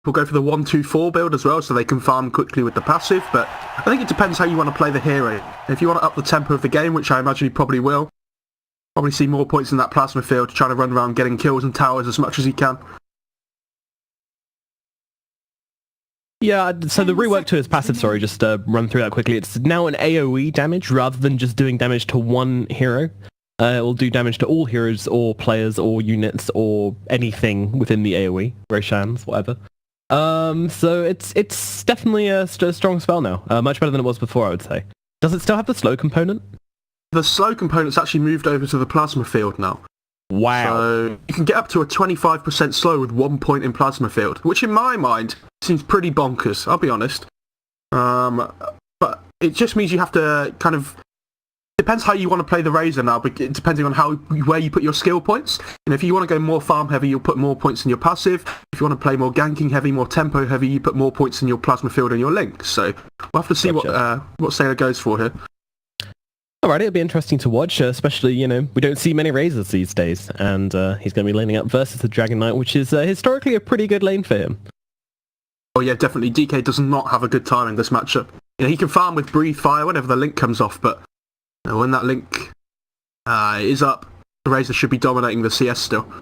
will go for the 1-2-4 build as well, so they can farm quickly with the passive, but I think it depends how you want to play the hero. If you want to up the tempo of the game, which I imagine you probably will, probably see more points in that plasma field, trying to run around getting kills and towers as much as you can. Yeah, so the rework to his passive, sorry, just run through that quickly. It's now an AoE damage rather than just doing damage to one hero. It will do damage to all heroes or players or units or anything within the AoE, Roshans, whatever. So it's definitely a strong spell now. Much better than it was before, I would say. Does it still have the slow component? The slow component's actually moved over to the plasma field now. Wow. So you can get up to a 25% slow with 1 point in plasma field, which in my mind seems pretty bonkers, I'll be honest. But it just means you have to kind of... Depends how you want to play the Razor now, depending on where you put your skill points. And if you want to go more farm heavy, you'll put more points in your passive. If you want to play more ganking heavy, more tempo heavy, you put more points in your plasma field and your link. So we'll have to see what Sailor goes for here. Alright, it'll be interesting to watch, especially, you know, we don't see many Razors these days, and he's going to be laning up versus the Dragon Knight, which is historically a pretty good lane for him. Oh yeah, definitely. DK does not have a good time in this matchup. You know, he can farm with Breathe Fire whenever the link comes off, but when that link is up, the Razor should be dominating the CS still.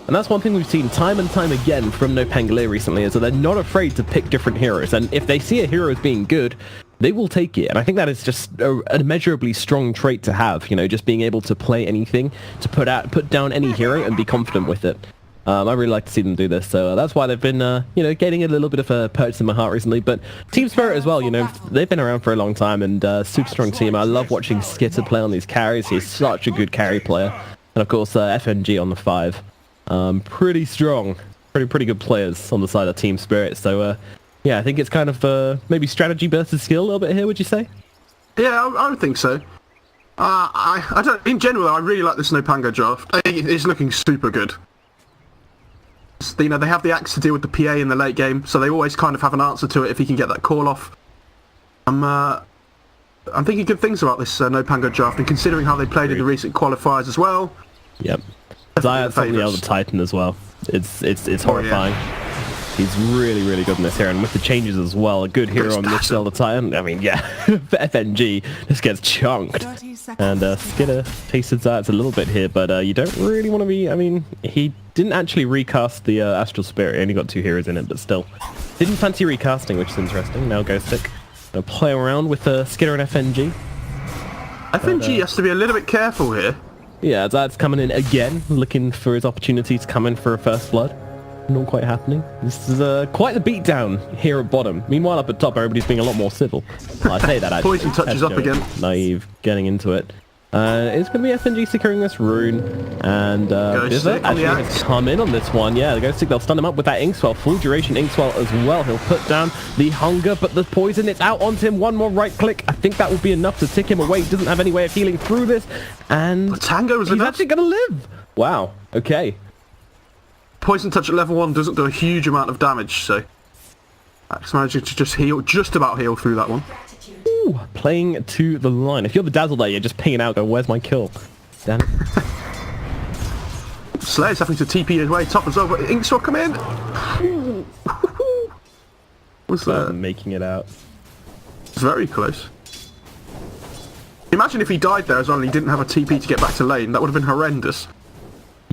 And that's one thing we've seen time and time again from NoPangolier recently, is that they're not afraid to pick different heroes, and if they see a hero as being good, they will take it. And I think that is just an immeasurably strong trait to have, you know, just being able to play anything, to put down any hero and be confident with it. I really like to see them do this, so that's why they've been, you know, getting a little bit of a purchase in my heart recently. But Team Spirit as well, you know, they've been around for a long time, and super strong team. I love watching Skitter play on these carries. He's such a good carry player. And of course, FNG on the 5. Pretty strong, pretty good players on the side of Team Spirit. So, yeah, I think it's kind of maybe strategy versus skill a little bit here, would you say? Yeah, I would think so. I don't. In general, I really like this NoPango draft. I think it's looking super good. You know, they have the axe to deal with the PA in the late game, so they always kind of have an answer to it if he can get that call off. I'm thinking good things about this NoPango draft, and considering how they played in the recent qualifiers as well. Yep. Zayat's on the other Titan as well. It's horrifying. Yeah. He's really good in this hero, and with the changes as well, a good hero on this Zelda Titan. I mean, yeah, FNG just gets chunked. And Skitter tasted Zayat's a little bit here, but you don't really want to be... I mean, he didn't actually recast the Astral Spirit. He only got 2 heroes in it, but still. Didn't fancy recasting, which is interesting. Now Ghostic. Gonna play around with Skitter and FNG. FNG has to be a little bit careful here. Yeah, Zayat's coming in again, looking for his opportunity to come in for a first blood. Not quite happening. This is quite the beatdown here at bottom. Meanwhile, up at top, everybody's being a lot more civil. Well, I say that actually. Poison touches up again. Naive, getting into it. It's going to be FNG securing this rune, and Bizzard actually has come in on this one. Yeah, the Ghostic, they'll stun him up with that Inkswell, full duration Inkswell as well. He'll put down the hunger, but the poison, it's out onto him. One more right click. I think that will be enough to tick him away. He doesn't have any way of healing through this, and Tango is he's actually going to live. Wow, okay. Poison touch at level 1 doesn't do a huge amount of damage, so Axe managing to just about heal through that one. Ooh, playing to the line. If you're the Dazzle there, you're just pinging out, going, where's my kill? Damn it. Slayer's having to TP his way top as well, but Inkswell come in! What's that? Making it out. It's very close. Imagine if he died there as well and he didn't have a TP to get back to lane. That would have been horrendous.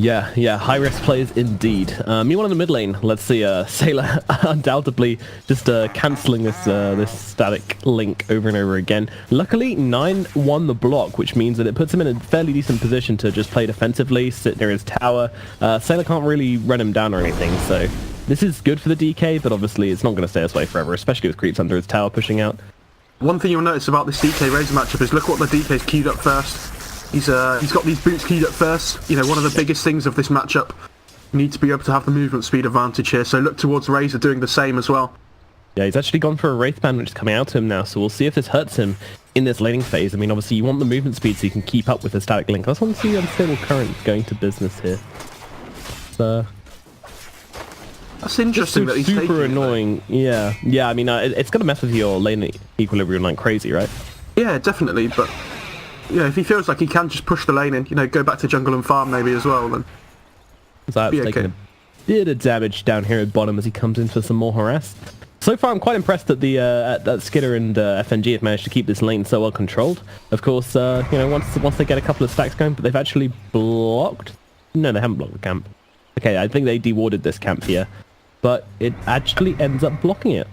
Yeah, high-risk plays indeed. Meanwhile in the mid lane, let's see Sailor undoubtedly just cancelling this static link over and over again. Luckily, 9 won the block, which means that it puts him in a fairly decent position to just play defensively, sit near his tower. Sailor can't really run him down or anything, so this is good for the DK, but obviously it's not going to stay this way forever, especially with creeps under his tower pushing out. One thing you'll notice about this DK Razor matchup is look what the DK's queued up first. He's got these boots queued up first. You know, one of the biggest things of this matchup. You need to be able to have the movement speed advantage here, so look towards Razor doing the same as well. Yeah, he's actually gone for a Wraith Band, which is coming out to him now, so we'll see if this hurts him in this laning phase. I mean, obviously, you want the movement speed so you can keep up with the static link. I just want to see Unstable Current going to business here. So, that's interesting that he's super annoying. Yeah, I mean, it's going to mess with your lane equilibrium like crazy, right? Yeah, definitely, but... Yeah, if he feels like he can just push the lane in, you know, go back to jungle and farm maybe as well, then Zayat's taking a bit of damage down here at bottom as he comes in for some more harass. So far, I'm quite impressed that that Skidder and FNG have managed to keep this lane so well controlled. Of course, once they get a couple of stacks going, but they've actually blocked. No, they haven't blocked the camp. Okay, I think they dewarded this camp here, but it actually ends up blocking it.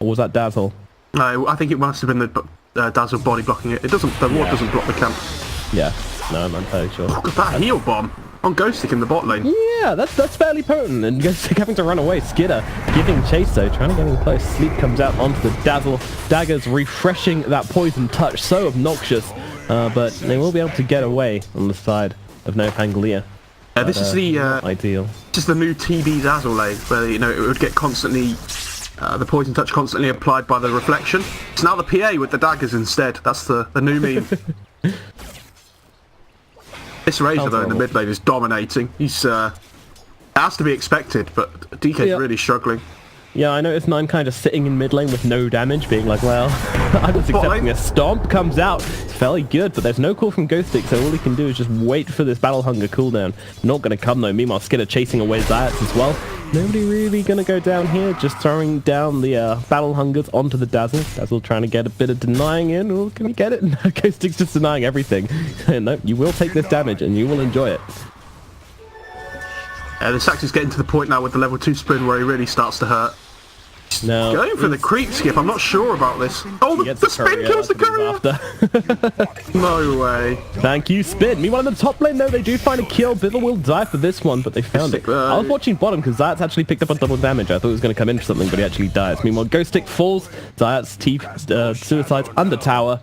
Or was that Dazzle? No, I think it must have been the Dazzle body blocking it. It doesn't. The ward doesn't block the camp. Yeah, no, I'm entirely sure. Look at that heal bomb on Ghostic in the bot lane. Yeah, that's fairly potent, and Ghostic having to run away. Skidder giving chase though, trying to get in close. Sleep comes out onto the Dazzle. Daggers refreshing that poison touch, so obnoxious, but they will be able to get away on the side of NoPangolier. Yeah, this is the ideal. Just the new TB Dazzle lane, where it would get constantly the poison touch constantly applied by the reflection. It's now the PA with the daggers instead. That's the new meme. This Razor though in the mid lane is dominating. He's it has to be expected, but DK's really struggling. Yeah, I noticed Nine kind of sitting in mid lane with no damage, being like, well, I was accepting a stomp, comes out, it's fairly good, but there's no call from Ghostic, so all he can do is just wait for this Battle Hunger cooldown. Not going to come though. Meanwhile, Skidder chasing away Zayats as well. Nobody really going to go down here, just throwing down the Battle Hungers onto the Dazzle. Dazzle trying to get a bit of denying in. Oh, can we get it? No, Ghostic's just denying everything. No, you will take this damage and you will enjoy it. The Sax is getting to the point now with the level 2 spin where he really starts to hurt. No, going for the creep skip. I'm not sure about this. Oh, the spin kills the courier! No way. Thank you, Spin. Meanwhile, in the top lane, though, they do find a kill. Bivol will die for this one, but they found it. I was watching bottom because Zayats actually picked up on double damage. I thought it was going to come in for something, but he actually dies. Meanwhile, Ghostic falls. Zayats suicides under tower.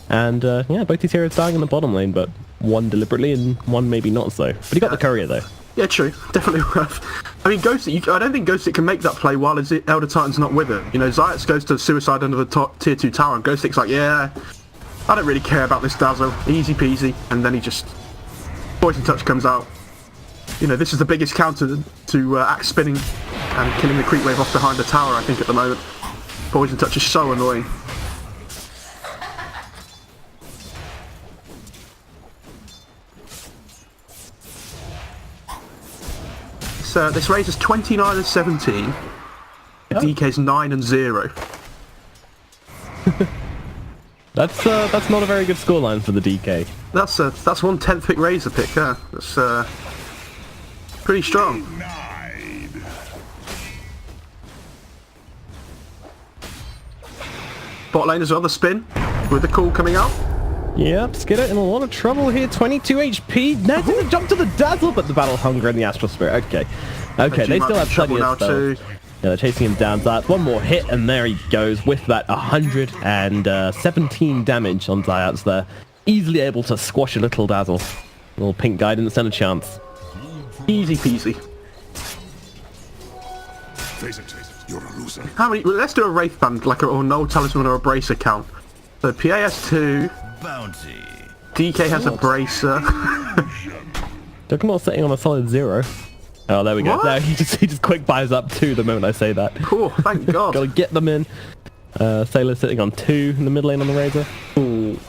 And, yeah, both these heroes dying in the bottom lane, but one deliberately and one maybe not so. But he got the courier, though. Yeah, true. Definitely worth. I mean, Ghostic, I don't think Ghostic can make that play while his Elder Titan's not with him. You know, Zayats goes to suicide under the tier 2 tower, and Ghostic's like, yeah, I don't really care about this Dazzle. Easy peasy. And then he just... Poison Touch comes out. You know, this is the biggest counter to Axe spinning and killing the creep wave off behind the tower, I think, at the moment. Poison Touch is so annoying. This Razor's 29 and 17. DK's 9 and 0. That's not a very good scoreline for the DK. That's 1/10 pick Razor pick. Yeah, that's pretty strong. Bot lane as well. The spin with the call coming out. Yep, Skidder in a lot of trouble here. 22 HP. Now to the jump to the Dazzle, but the Battle Hunger and the Astral Spirit. Okay, they still have plenty of spells. Yeah, they're chasing him down. Zayats. One more hit, and there he goes with that 117 damage on Zayats there. Easily able to squash a little Dazzle. Little pink guy didn't stand a chance. Easy peasy. Face it, you're a loser. How many? Well, let's do a Wraith Band, like or Null Talisman or a Bracer count. So PA has 2. Bounty. DK has a Bracer. Dokkan's sitting on a solid 0. Oh, there we go. There, he just quick buys up 2 the moment I say that. Cool, thank God. Gotta get them in. Sailor sitting on 2 in the mid lane on the Razor. Ooh.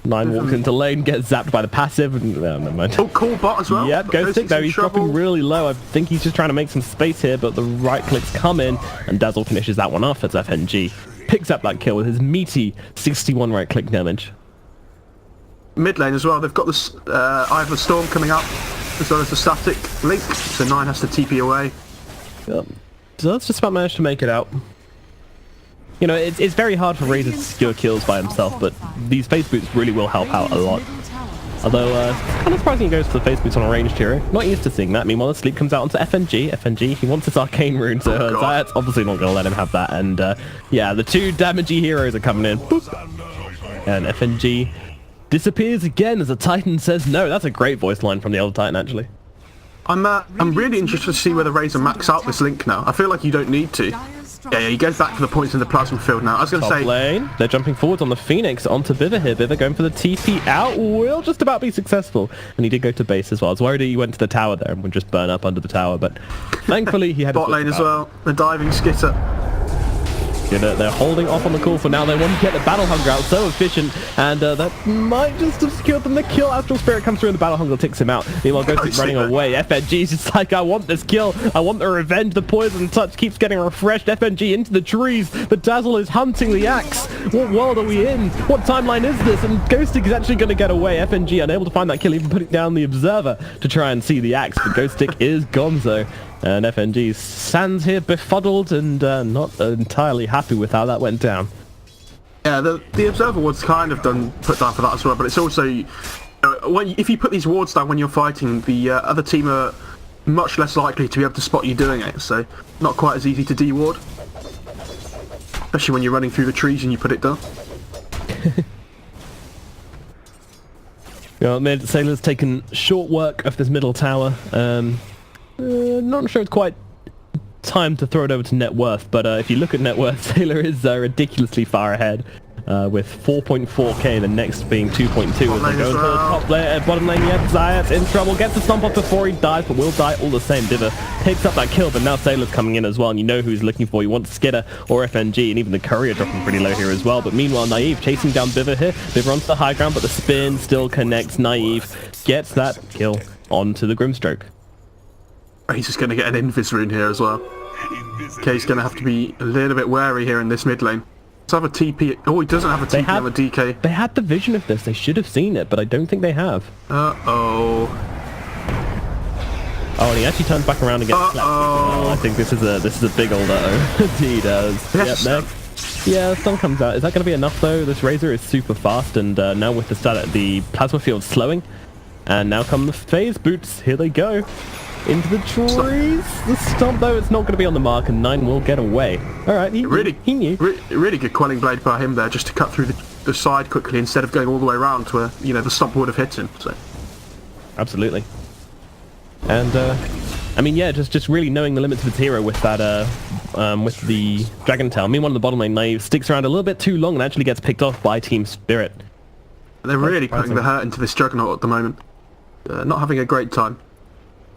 9 walks into lane, gets zapped by the passive, and never mind. Oh, cool bot as well. Yep, Ghostic though, he's dropping really low. I think he's just trying to make some space here, but the right clicks come in, and Dazzle finishes that one off as FNG picks up that kill with his meaty 61 right click damage. Mid lane as well, they've got this Eye of the Storm coming up, as well as the static link, so 9 has to TP away. Yep. So that's just about managed to make it out. You know, it's very hard for Razor to secure kills by himself, but these face boots really will help out a lot. Although, kind of surprising he goes for the face boots on a ranged hero. Not used to seeing that. Meanwhile, the sleep comes out onto FNG. FNG, he wants his arcane rune, so Zayat's obviously not going to let him have that. And, yeah, the 2 damagey heroes are coming in. Boop. And FNG disappears again as the Titan says no. That's a great voice line from the old Titan, actually. I'm really interested to see whether Razor max out this link now. I feel like you don't need to. Yeah, he goes back for the points in the plasma field now. I was going to say... lane, they're jumping forwards on the Phoenix onto Viva here. Viva going for the TP out, will just about be successful. And he did go to base as well. I was worried he went to the tower there and would just burn up under the tower, but thankfully he had... Bot lane as well, the diving skitter. They're holding off on the call for now. They want to get the Battle Hunger out, so efficient, and that might just have secured them the kill. Astral Spirit comes through and the Battle Hunger takes him out. Meanwhile, Ghostic running away. FNG's just like, I want this kill. I want the revenge. The Poison Touch keeps getting refreshed. FNG into the trees. The Dazzle is hunting the Axe. What world are we in? What timeline is this? And Ghostic is actually going to get away. FNG unable to find that kill, even putting down the Observer to try and see the Axe. But Ghostic is gonzo. And FNG stands here befuddled and not entirely happy with how that went down. Yeah, the Observer was kind of put down for that as well, but it's also, if you put these wards down when you're fighting, the other team are much less likely to be able to spot you doing it, so not quite as easy to de-ward. Especially when you're running through the trees and you put it down. Sailor's taken short work of this middle tower. Not sure it's quite time to throw it over to net worth, but if you look at net worth, Sailor is ridiculously far ahead with 4.4k, the next being 2.2 as they go into the top layer. Bottom lane, yet Zayat's in trouble, gets the stomp off before he dies, but will die all the same. Diva picks up that kill, but now Sailor's coming in as well, and you know who he's looking for. You want Skidder or FNG, and even the Courier dropping pretty low here as well. But meanwhile, Naive chasing down Biva here. Biva onto the high ground, but the spin still connects. Naive gets that kill onto the Grimstroke. He's just going to get an Invis rune here as well. Okay, he's going to have to be a little bit wary here in this mid lane. Let's have a TP. Oh, he doesn't have a TP, have a DK. They had the vision of this. They should have seen it, but I don't think they have. Uh-oh. Oh, and he actually turns back around and gets slapped. Oh, I think this is a big old uh-oh. He does. Yes. Yep, yeah, the stun comes out. Is that going to be enough, though? This Razor is super fast, and now with the plasma field slowing, and now come the phase boots. Here they go. Into the trees. The stomp, though, it's not going to be on the mark, and 9 will get away. All right, he knew. Really good quelling blade by him there, just to cut through the side quickly instead of going all the way around to where, the stomp would have hit him. So. Absolutely. And, I mean, yeah, just really knowing the limits of his hero with that, with the Dragon Tail. Meanwhile, the bottom lane, Naive sticks around a little bit too long and actually gets picked off by Team Spirit. They're really putting the hurt into this Juggernaut at the moment. Not having a great time.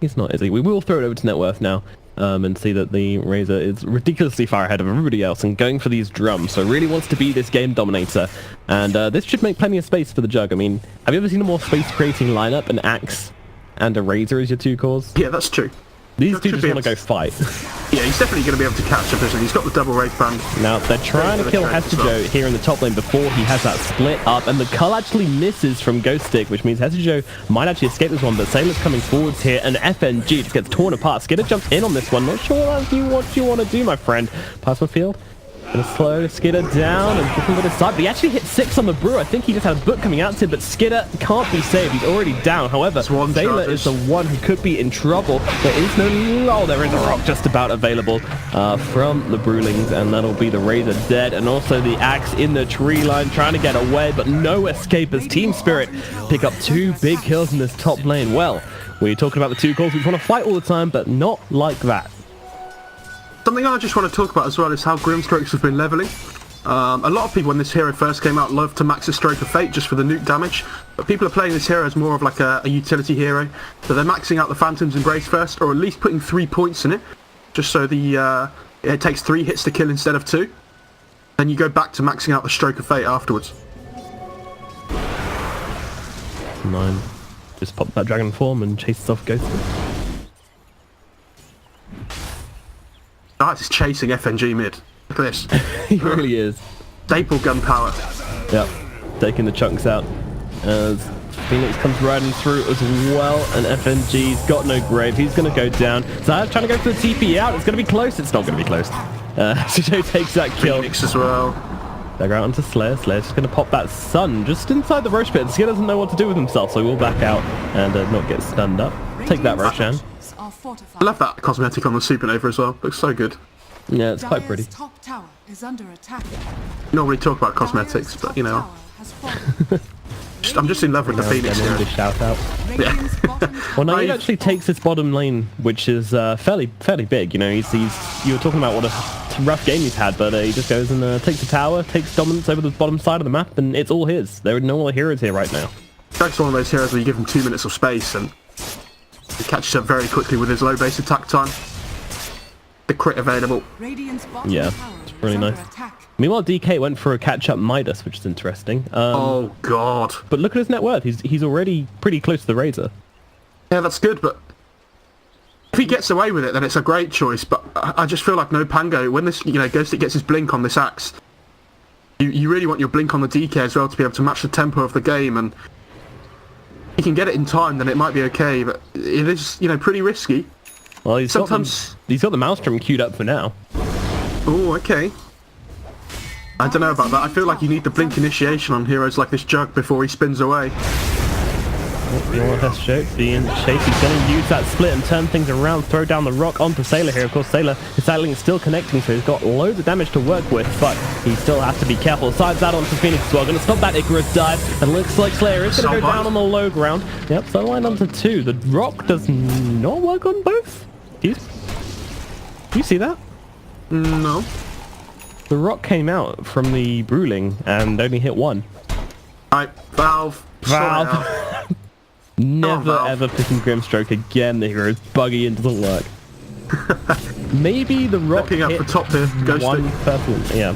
He's not, is he? We will throw it over to net worth now and see that the Razor is ridiculously far ahead of everybody else and going for these drums. So really wants to be this game dominator. And this should make plenty of space for the Jug. I mean, have you ever seen a more space-creating lineup? An Axe and a Razor as your two cores? Yeah, that's true. These two just want to go fight. Yeah, he's definitely going to be able to catch up, isn't he? He's got the double Wraith Band. Now, they're trying to kill Hestejo here in the top lane before he has that split up, and the cull actually misses from Ghost Stick, which means Hestejo might actually escape this one, but Sailor's coming forwards here, and FNG just gets torn apart. Skidder jumps in on this one. Not sure what you want to do, my friend. Plasma field. Gonna slow Skidder down and looking at his side, but he actually hit 6 on the Brew. I think he just had a book coming out to him, but Skidder can't be saved. He's already down. However, Sailor is the one who could be in trouble. There is no... Oh, there is a rock just about available from the Brewlings, and that'll be the Razor dead, and also the Axe in the tree line trying to get away, but no escape as Team Spirit pick up 2 big kills in this top lane. Well, we're talking about the 2 calls. We want to fight all the time, but not like that. Something I just want to talk about as well is how Grimstrokes have been leveling. A lot of people, when this hero first came out, loved to max a Stroke of Fate just for the nuke damage, but people are playing this hero as more of like a utility hero, so they're maxing out the Phantom's Embrace first, or at least putting 3 points in it, just so it takes 3 hits to kill instead of 2. Then you go back to maxing out the Stroke of Fate afterwards. 9 just pops that dragon form and chases off Ghost. Is chasing FNG mid. Look at this. He really is. Staple gun power. Yep. Taking the chunks out as Phoenix comes riding through as well, and FNG's got no grave. He's going to go down. Zayat's trying to go for the TP out. It's going to be close. It's not going to be close. Sujo takes that kill. Phoenix as well. Dagger out onto Slayer. Slayer's just going to pop that Sun just inside the Roche pit. Slayer doesn't know what to do with himself, so he will back out and not get stunned up. Take that, Roshan. I love that cosmetic on the Supernova as well. Looks so good. Yeah, it's quite pretty. Top tower is under attack. Normally talk about cosmetics, but you know. I'm just in love with the Phoenix here. Shout out. Yeah. Well, Naive actually takes this bottom lane, which is fairly big. You know, you were talking about what a rough game he's had, but he just goes and takes the tower, takes dominance over the bottom side of the map, and it's all his. There are no other heroes here right now. Jack's one of those heroes where you give him 2 minutes of space and he catches up very quickly with his low base attack time. The crit available. Yeah. Really under nice. attack. Meanwhile, DK went for a catch-up Midas, which is interesting. Oh god. But look at his net worth. He's already pretty close to the Razor. Yeah, that's good, but if he gets away with it, then it's a great choice. But I just feel like NoPango, when this, Ghostic gets his blink on this axe, you really want your blink on the DK as well to be able to match the tempo of the game, and if he can get it in time, then it might be okay. But it is, pretty risky. Well, he's got the Maelstrom queued up for now. Oh, okay. I don't know about that. I feel like you need the blink initiation on heroes like this Jug before he spins away. Your Hesjo being chased. He's going to use that split and turn things around, throw down the rock onto Sailor here. Of course, Sailor, his Sailor still connecting, so he's got loads of damage to work with, but he still has to be careful. Sides that onto Phoenix as well. Going to stop that Icarus dive, and looks like Slayer is going to go down on the low ground. Yep, so line onto 2. The rock does not work on both. Do you see that? No. The rock came out from the Bruling and only hit 1. Alright, Valve. Never ever picking Grimstroke again. The hero's buggy and doesn't work. Maybe the rock Picking up hit the top here, one Ghostic. person. Yeah.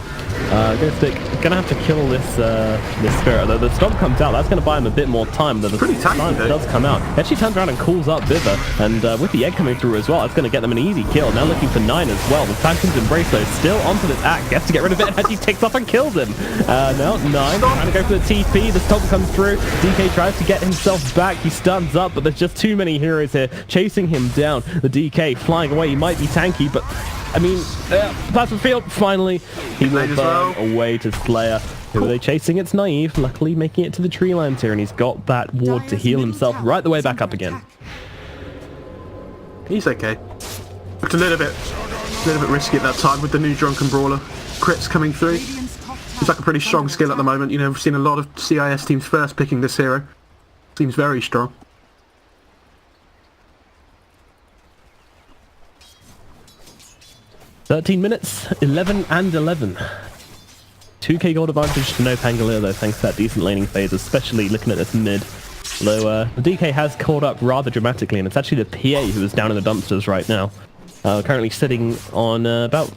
Ghostic gonna have to kill this spirit. Though the stomp comes out, that's gonna buy him a bit more time. Though the Pretty tanky, stomp though. does come out. He actually turns around and calls up Viva, and with the egg coming through as well, it's gonna get them an easy kill. Now looking for 9 as well. The Phantom's Embrace though still onto this act. Gets to get rid of it, and actually takes off and kills him. Now 9 trying to go for the TP. The stomp comes through. DK tries to get himself back. He stuns up, but there's just too many heroes here chasing him down. The DK flying away. He might be tanky, but I mean, Plasma Field, finally, he will burn away to Slayer. Who are they chasing? It's Naive, luckily making it to the tree lines here, and he's got that ward to heal himself right the way back up again. He's okay. Looked a little bit risky at that time with the new Drunken Brawler. Crits coming through. Seems like a pretty strong skill at the moment. We've seen a lot of CIS teams first picking this hero. Seems very strong. "13 minutes, 11 and 11. 2k gold advantage to NoPangolier though, thanks to that decent laning phase, especially looking at this mid. Though the DK has caught up rather dramatically, and it's actually the PA who is down in the dumpsters right now. Currently sitting on about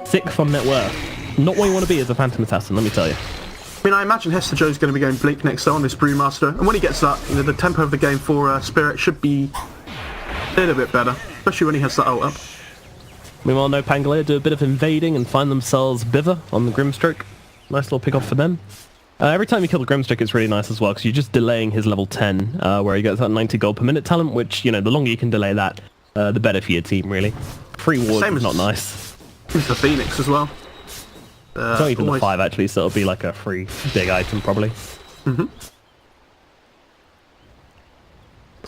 6th on net worth. Not where you want to be as a Phantom Assassin, let me tell you. I mean, I imagine Hester Joe's going to be going Blink next on this Brewmaster, and when he gets that, the tempo of the game for Spirit should be a little bit better, especially when he has that ult up. Meanwhile, NoPangolier do a bit of invading and find themselves Biver on the Grimstroke. Nice little pick off for them. Every time you kill the Grimstroke, it's really nice as well, because you're just delaying his level 10, where he gets that 90 gold per minute talent, which, the longer you can delay that, the better for your team, really. Free ward is not nice. It's the Phoenix as well. It's not even the 5, actually, so it'll be like a free big item, probably.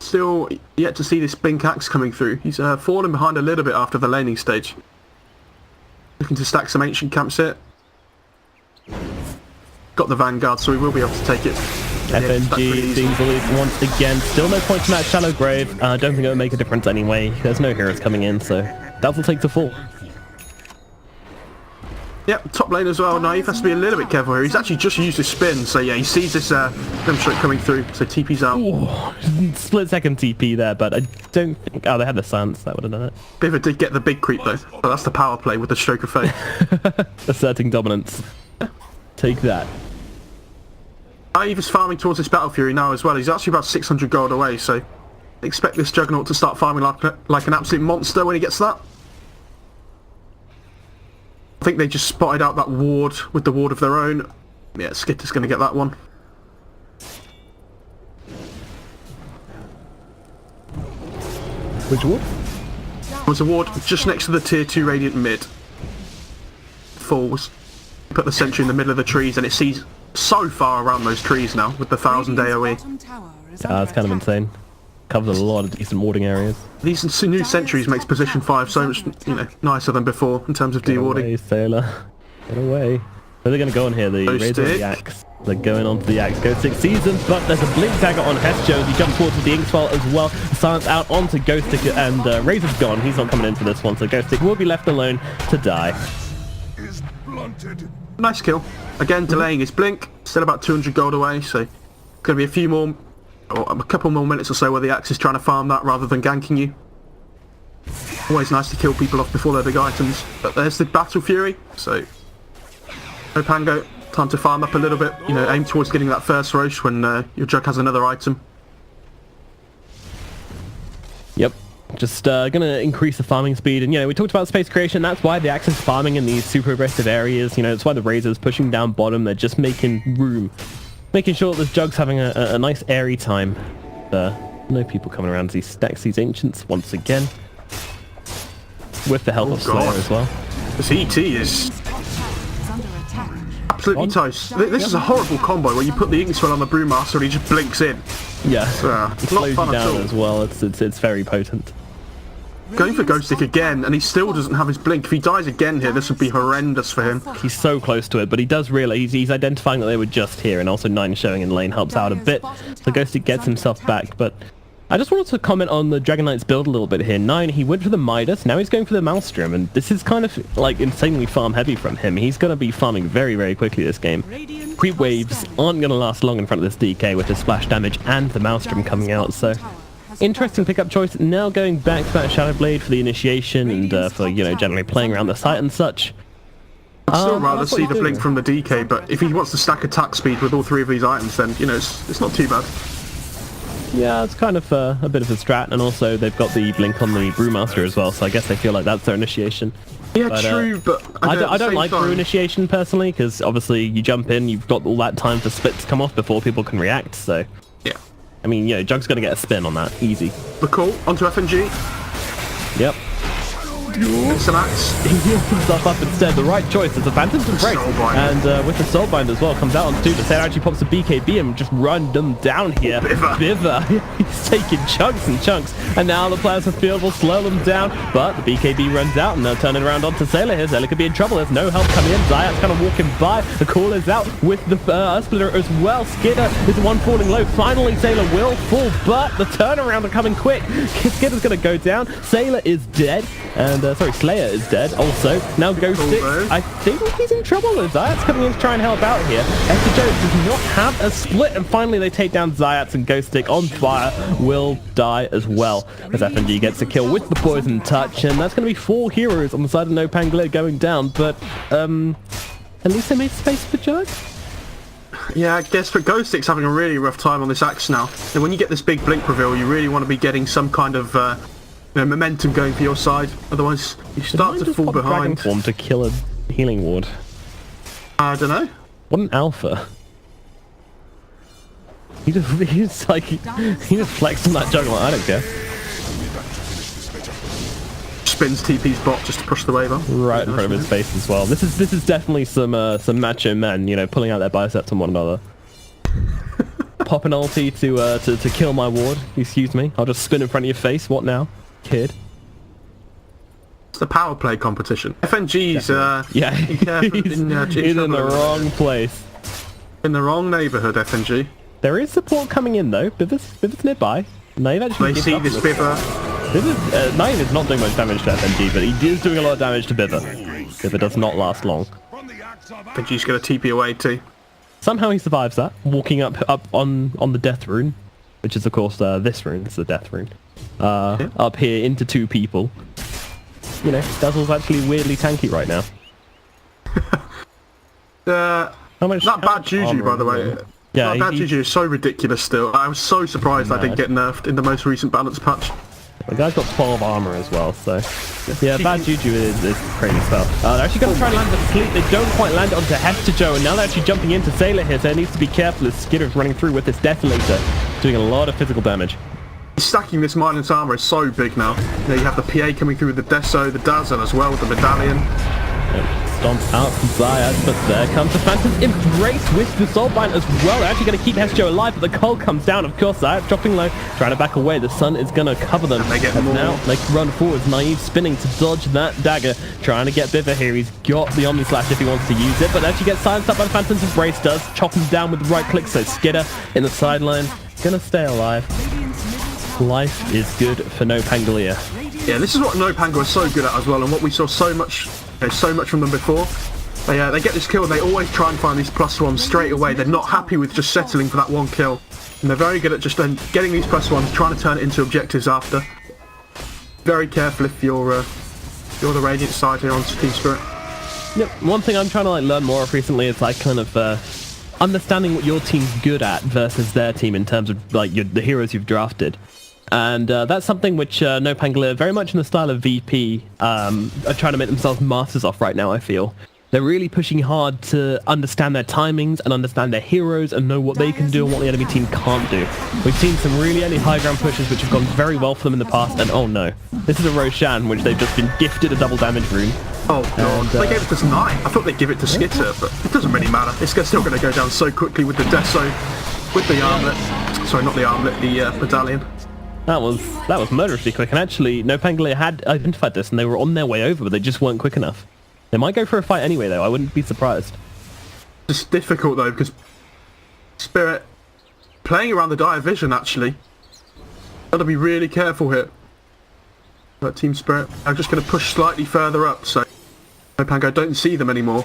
Still yet to see this Blink Axe coming through. He's fallen behind a little bit after the laning stage. Looking to stack some ancient camps here. Got the Vanguard, so we will be able to take it. FNG being bullied once again. Still no points from that shallow grave. I don't think it'll make a difference anyway. There's no heroes coming in, so that will take the fall. Yep, top lane as well. Naive has to be a little bit careful here. He's actually just used his spin, so yeah, he sees this Grimstroke coming through, so TP's out. Ooh, split second TP there, but I don't think... Oh, they had the Sans, that would have done it. Biver did get the big creep though, but that's the power play with the Stroke of Fate. Asserting dominance. Take that. Naive is farming towards this Battle Fury now as well. He's actually about 600 gold away, so expect this Juggernaut to start farming like an absolute monster when he gets that. I think they just spotted out that ward with the ward of their own. Yeah, Skitter's going to get that one. Which ward? There's a ward just next to the tier 2 Radiant mid. Falls. Put the sentry in the middle of the trees, and it sees so far around those trees now with the 1000 AoE. That's kind of insane. Covers a lot of decent warding areas. These new sentries makes position 5 so much, nicer than before in terms of dewarding. Get away, Sailor. Get away. Where are they going to go on here? The Razor or the Axe? They're going on to the Axe. Ghostic sees them, but there's a Blink Dagger on Hesjo as he jumps forward with the Inkswell as well. Silence out onto Ghostic, and Razor's gone. He's not coming in for this one, so Ghostic will be left alone to die. Is blunted. Nice kill. Again, delaying his blink. Still about 200 gold away, so going to be a few more, or a couple more minutes or so where the Axe is trying to farm that rather than ganking you. Always nice to kill people off before their big items. But there's the Battle Fury, so NoPango, time to farm up a little bit. You know, aim towards getting that first Roche when your Jug has another item. Yep. Just gonna increase the farming speed, and you know, we talked about space creation. That's why the Axe is farming in these super aggressive areas. You know, that's why the Razor's pushing down bottom. They're just making room, making sure that this Jug's having a nice airy time. No people coming around as he stacks these Ancients once again, with the help of Slayer as well. This ET is Under attack. absolutely toast. This is a horrible combo where you put the Inkswell on the Brewmaster and he just blinks in. Yeah, It's it not slows you fun at down all. as well. It's very potent. Going for Ghost Stick again, and he still doesn't have his blink. If he dies again here, this would be horrendous for him. He's so close to it, but he does realize he's identifying that they were just here, and also 9 showing in lane helps out a bit. So Ghosty gets himself back, but I just wanted to comment on the Dragon Knight's build a little bit here. 9, he went for the Midas, now he's going for the Maelstrom, and this is kind of like insanely farm heavy from him. He's going to be farming very, very quickly this game. Creep waves aren't going to last long in front of this DK with the splash damage and the Maelstrom coming out, so interesting pickup choice. Now going back to that Shadow Blade for the initiation and for, you know, generally playing around the site and such. I'd still rather that's what see he's the doing. blink from the DK, but if he wants to stack attack speed with all 3 of these items, then, you know, it's not too bad. Yeah, it's kind of a bit of a strat, and also they've got the blink on the Brewmaster as well, so I guess they feel like that's their initiation. Yeah, But, true, but I don't like brew brew initiation personally, because obviously you jump in, you've got all that time for split to come off before people can react, so Yeah. I mean, you know, Jug's gonna get a spin on that, easy. The call onto FNG. Yep. It's an axe. He heals himself up instead. The right choice is a Phantom's Embrace. Soulbind. And with the Soulbind as well, comes out on 2. The Sailor actually pops a BKB and just run them down here. Biver. He's taking chunks and chunks. And now the players of field will slow them down. But the BKB runs out and they're turning around onto Sailor here. Sailor could be in trouble. There's no help coming in. Zayat's kind of walking by. The call is out with the Splitter as well. Skidder is the one falling low. Finally, Sailor will fall, but the turnaround are coming quick. Skidder's going to go down. Sailor is dead. And, sorry, Slayer is dead also. Now Ghost Stick, I think he's in trouble. Zayat's coming in to try and help out here. Esther Jones does not have a split, and finally they take down Zayats, and Ghost Stick on fire will die as well as FNG gets a kill with the Poison Touch, and that's going to be 4 heroes on the side of NoPangolier going down, but at least they made space for Jug. Yeah, I guess, but Ghost Stick's having a really rough time on this axe now. And when you get this big blink reveal, you really want to be getting some kind of you know, momentum going for your side. Otherwise, you start to fall Dragon behind. Form to kill a healing ward. I don't know. What an alpha. He just flexed on that Juggler. I don't care. Spins TP's bot just to push the wave up. Right in front of his face as well. This is definitely some macho men, you know, pulling out their biceps on one another. Pop an ulti to kill my ward. Excuse me. I'll just spin in front of your face. What now, kid? It's the power play competition. FNG's Yeah, he's in the wrong place. In the wrong neighbourhood, FNG. There is support coming in though. Biv's nearby. Naive actually. They see this Biver. Naive is not doing much damage to FNG, but he is doing a lot of damage to Biver. Biver does not last long. FNG's going to TP away too. Somehow he survives that, walking up on the death rune, which is of course this rune. It's the death rune. Up here into 2 people. You know, Dazzle's actually weirdly tanky right now. How much? That bad Juju, by the way. Yeah, that bad Juju is so ridiculous still. I was so surprised that didn't get nerfed in the most recent balance patch. The guy's got 12 armor as well, so yeah, bad Juju is crazy stuff. They're actually going to try and land the fleet. They don't quite land it onto Hester Joe, and now they're actually jumping into Sailor here, so it needs to be careful as Skidder's running through with this Detonator, doing a lot of physical damage. Stacking this Mindless armor is so big now. You have the PA coming through with the Deso, the Dazzle as well with the Medallion. Stomps out from Zayat, but there comes the Phantom's Embrace with the Soulbind as well. They're actually going to keep Hestio alive, but the Cull comes down, of course. Zayat dropping low, trying to back away. The sun is going to cover them. And they get more. Now they can run forwards. Naive spinning to dodge that dagger, trying to get Biver here. He's got the Omni Slash if he wants to use it, but actually gets silenced up by the Phantom's Embrace. Does chop him down with the right click, so Skidder in the sideline. Going to stay alive. Life is good for NoPangolier. Yeah, this is what NoPango is so good at as well, and what we saw so much from them before. They get this kill, and they always try and find these +1s straight away. They're not happy with just settling for that 1 kill. And they're very good at just getting these +1s, trying to turn it into objectives after. very careful if you're the Radiant side here on Team Spirit. Yep. One thing I'm trying to like learn more of recently is like kind of understanding what your team's good at versus their team in terms of like the heroes you've drafted. And that's something which NoPangolier, very much in the style of VP, are trying to make themselves masters of right now, I feel. They're really pushing hard to understand their timings and understand their heroes and know what they can do and what the enemy team can't do. We've seen some really early high ground pushes which have gone very well for them in the past, and oh no. This is a Roshan which they've just been gifted a double damage rune. Oh god, they gave it to Knight. I thought they'd give it to Skitter, but it doesn't really matter. It's still going to go down so quickly with the Deso, with the armlet. Sorry, not the armlet, the medallion. That was murderously quick, and actually NoPangolier had identified this and they were on their way over, but they just weren't quick enough. They might go for a fight anyway, though. I wouldn't be surprised. It's difficult, though, because Spirit playing around the Dire Vision, actually. Got to be really careful here. But Team Spirit are just going to push slightly further up, so NoPango don't see them anymore.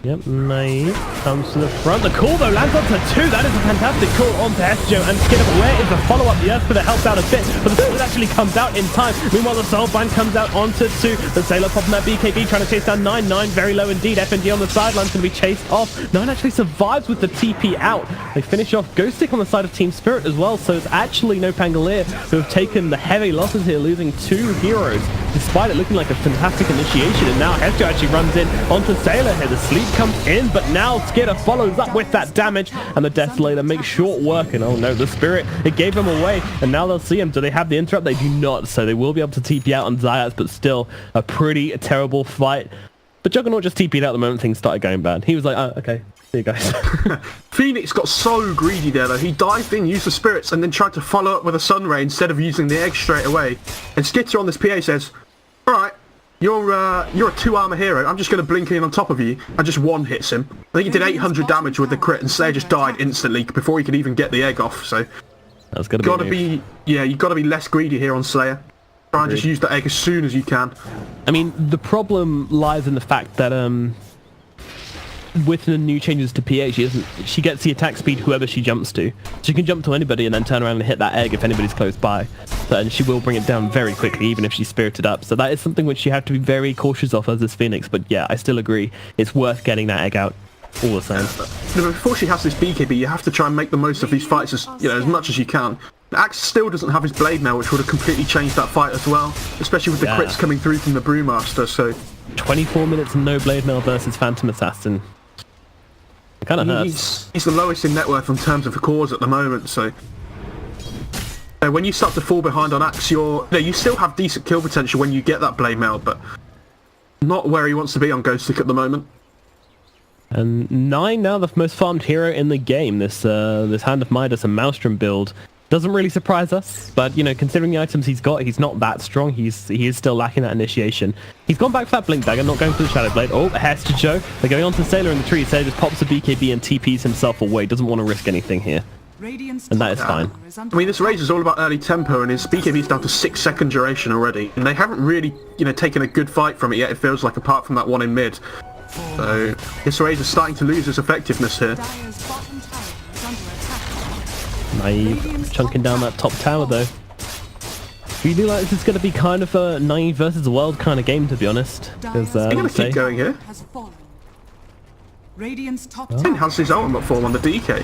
Yep, Naive comes to the front. The call, though, lands onto 2. That is a fantastic call onto Hesjo and Skidder. Where is the follow-up? The Earthsplitter helps out a bit, but the split actually comes out in time. Meanwhile, the Soulbind comes out onto 2. The Sailor popping that BKB, trying to chase down 9. 9 very low indeed. FNG on the sideline's going to be chased off. 9 actually survives with the TP out. They finish off Ghost Stick on the side of Team Spirit as well, so it's actually NoPangolier who have taken the heavy losses here, losing 2 heroes, despite it looking like a fantastic initiation. And now Hesjo actually runs in onto Sailor here. The sleep comes in, but now Skidder follows up with that damage, and the Desolator makes short work. And oh no, the Spirit, it gave him away, and now they'll see him. Do they have the interrupt? They do not, so they will be able to TP out on Zayas, but still a pretty terrible fight. But Juggernaut just TP'd out the moment things started going bad. He was like, oh, okay, see you guys. Phoenix got so greedy there, though. He dived in, used the Spirits, and then tried to follow up with a Sunray instead of using the egg straight away. And Skitter on this PA says, alright, you're a 2-armor hero. I'm just going to blink in on top of you, and just one hits him. I think he did 800 damage with the crit, and Slayer just died instantly before he could even get the egg off. So that's gotta be you've got to be less greedy here on Slayer. Try and just use the egg as soon as you can. I mean, the problem lies in the fact that with the new changes to PA, she gets the attack speed whoever she jumps to. She can jump to anybody and then turn around and hit that egg if anybody's close by. And she will bring it down very quickly, even if she's spirited up. So that is something which you have to be very cautious of as this Phoenix. But yeah, I still agree. It's worth getting that egg out all the same. Before she has this BKB, you have to try and make the most of these fights as much as you can. Axe still doesn't have his blade now, which would have completely changed that fight as well, especially with the crits coming through from the Brewmaster. So 24 minutes and no blade mail versus Phantom Assassin. It kind of hurts. He's the lowest in net worth in terms of the cores at the moment, so when you start to fall behind on Axe, you still have decent kill potential when you get that blade mail, but not where he wants to be on Ghost Stick at the moment. And 9 now the most farmed hero in the game. This Hand of Midas and Maelstrom build doesn't really surprise us, but you know, considering the items he's got, he's not that strong. He is still lacking that initiation. He's gone back for that Blink Dagger, not going for the Shadow Blade. Oh, Hesjo. They're going on to Sailor in the tree. Sailor just pops a BKB and TPs himself away. Doesn't want to risk anything here. And that is fine. I mean, this race is all about early tempo, and his BKB is down to 6-second duration already, and they haven't really, taken a good fight from it yet. It feels like, apart from that one in mid. So this race is starting to lose its effectiveness here. Naive chunking down that top tower though. Really like this is going to be kind of a Naive versus the world kind of game, to be honest. Because they're going to keep going here. Finn has his ultimate form on the DK.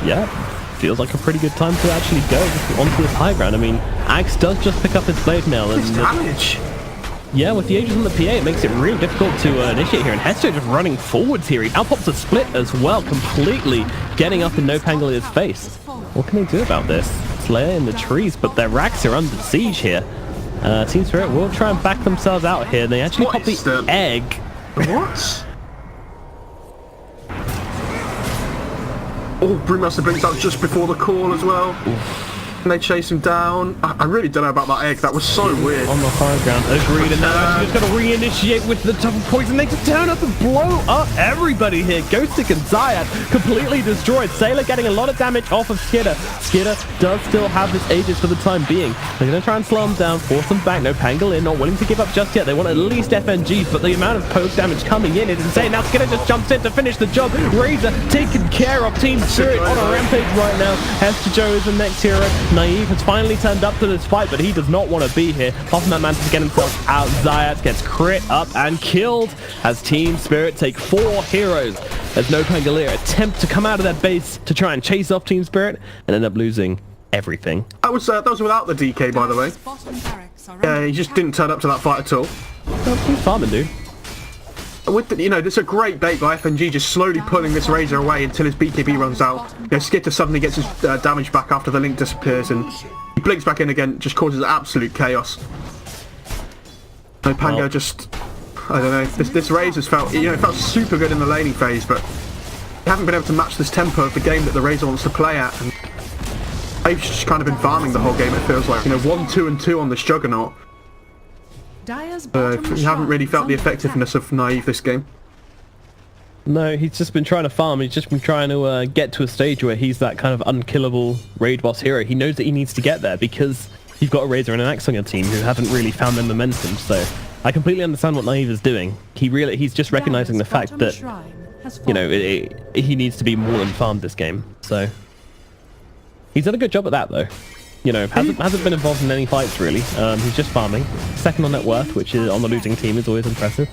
Yeah, feels like a pretty good time to actually go onto this high ground. I mean, Axe does just pick up his blade mail and damage. Yeah, with the Aegis on the PA, it makes it really difficult to initiate here. And Hesjo just running forwards here. He now pops a split as well, completely getting up in NoPangolier's face. What can they do about this? Slayer in the trees, but their racks are under siege here. Team Spirit will try and back themselves out here. They actually pop the egg. What? Oh, Brewmaster brings out just before the call as well. Oof. And they chase him down. I really don't know about that egg. That was so weird. On the high ground. Agreed. And now actually just got to reinitiate with the double poison. They just turn up and blow up everybody here. Ghost Stick and Zayat completely destroyed. Sailor getting a lot of damage off of Skidder. Skidder does still have his Aegis for the time being. They're going to try and slow him down, force him back. NoPangolier not willing to give up just yet. They want at least FNGs, but the amount of poke damage coming in is insane. Now Skidder just jumps in to finish the job. Razor taking care of Team Spirit on a rampage right now. Hesjo is the next hero. Naive has finally turned up to this fight, but he does not want to be here. Hoffman manages to get himself out. Zayat gets crit up and killed as Team Spirit take 4 heroes. As NoPangolier attempt to come out of their base to try and chase off Team Spirit and end up losing everything. That was without the DK, by the way. Yeah, he just didn't turn up to that fight at all. Oh, he's farming, dude. With the, this is a great bait by FNG, just slowly pulling this Razor away until his BKB runs out. Skitter suddenly gets his damage back after the link disappears, and he blinks back in again, just causes absolute chaos. Pango just, I don't know, this Razor's felt, it felt super good in the laning phase, but they haven't been able to match this tempo of the game that the Razor wants to play at. And they've just kind of been farming the whole game, it feels like. 1, 2, and 2 on this Juggernaut. You haven't really felt the effectiveness of Naive this game. No, he's just been trying to farm. He's just been trying to get to a stage where he's that kind of unkillable raid boss hero. He knows that he needs to get there because you've got a Razor and an Axe on your team who haven't really found their momentum. So I completely understand what Naive is doing. He's just recognizing the fact that, he needs to be more than farmed this game. So he's done a good job at that, though. Hasn't been involved in any fights, really. He's just farming. Second on net worth, which is on the losing team, is always impressive.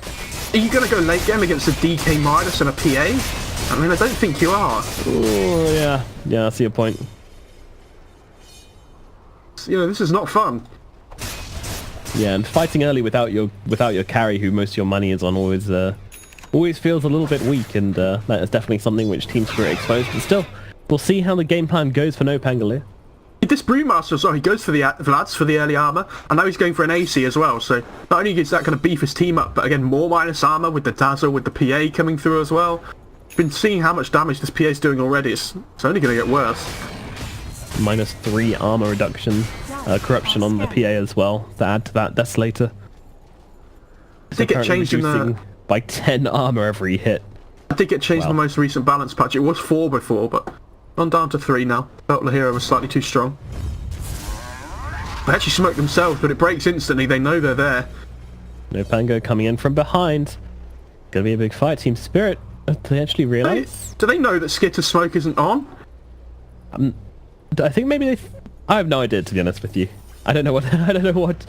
Are you going to go late game against a DK Midas and a PA? I mean, I don't think you are. Oh, yeah. Yeah, I see your point. This is not fun. Yeah, and fighting early without your carry, who most of your money is on, always feels a little bit weak, and that is definitely something which Team Spirit exposed. But still, we'll see how the game plan goes for NoPangolier. This Brewmaster as well, he goes for the Vlads for the early armor, and now he's going for an AC as well, so not only is that going to beef his team up, but again, more minus armor with the Dazzle, with the PA coming through as well. Been seeing how much damage this PA is doing already, it's only going to get worse. -3 armor reduction, corruption on the PA as well, to add to that Desolator. I did get changed in the... by 10 armor every hit. I did get changed in the most recent balance patch, it was 4 before, but... gone down to 3 now. Felt the hero was slightly too strong. They actually smoke themselves, but it breaks instantly. They know they're there. NoPango coming in from behind. Gonna be a big fight. Team Spirit. Do they actually realise? Do they know that Skitter's smoke isn't on? I think maybe they... I have no idea, to be honest with you. I don't know what... I don't know what...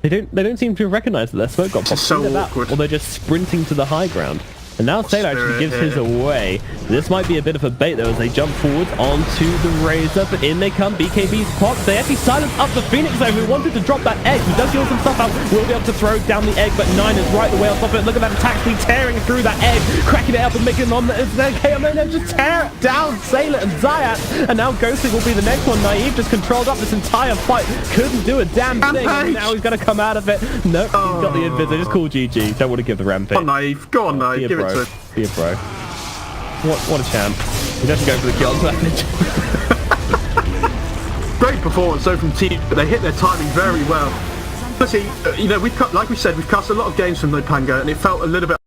They don't seem to recognise that their smoke got popped. It's so awkward. Or they're just sprinting to the high ground. And now Sailor actually gives his away. This might be a bit of a bait though as they jump forward onto the Razor, but in they come, BKB's popped. They actually silence up the Phoenix though, who wanted to drop that egg. He does heal some stuff out, will be able to throw down the egg, but 9 is right the way on top of it. Look at that attack speed tearing through that egg, cracking it up and making it on the KMN just tear down Sailor and Zayat. And now Ghosting will be the next one. Naive just controlled up this entire fight, couldn't do a damn thing. And now he's going to come out of it. Nope, he's got the invis. Just call GG. Don't want to give the rampage. Go on, Naive. Go on, Naive. Give it to him. Be a pro. What a champ. He's actually going for the kill advantage. Great performance though from Team, but they hit their timing very well. Honestly, like we said, we've cast a lot of games from NoPango, and it felt a little bit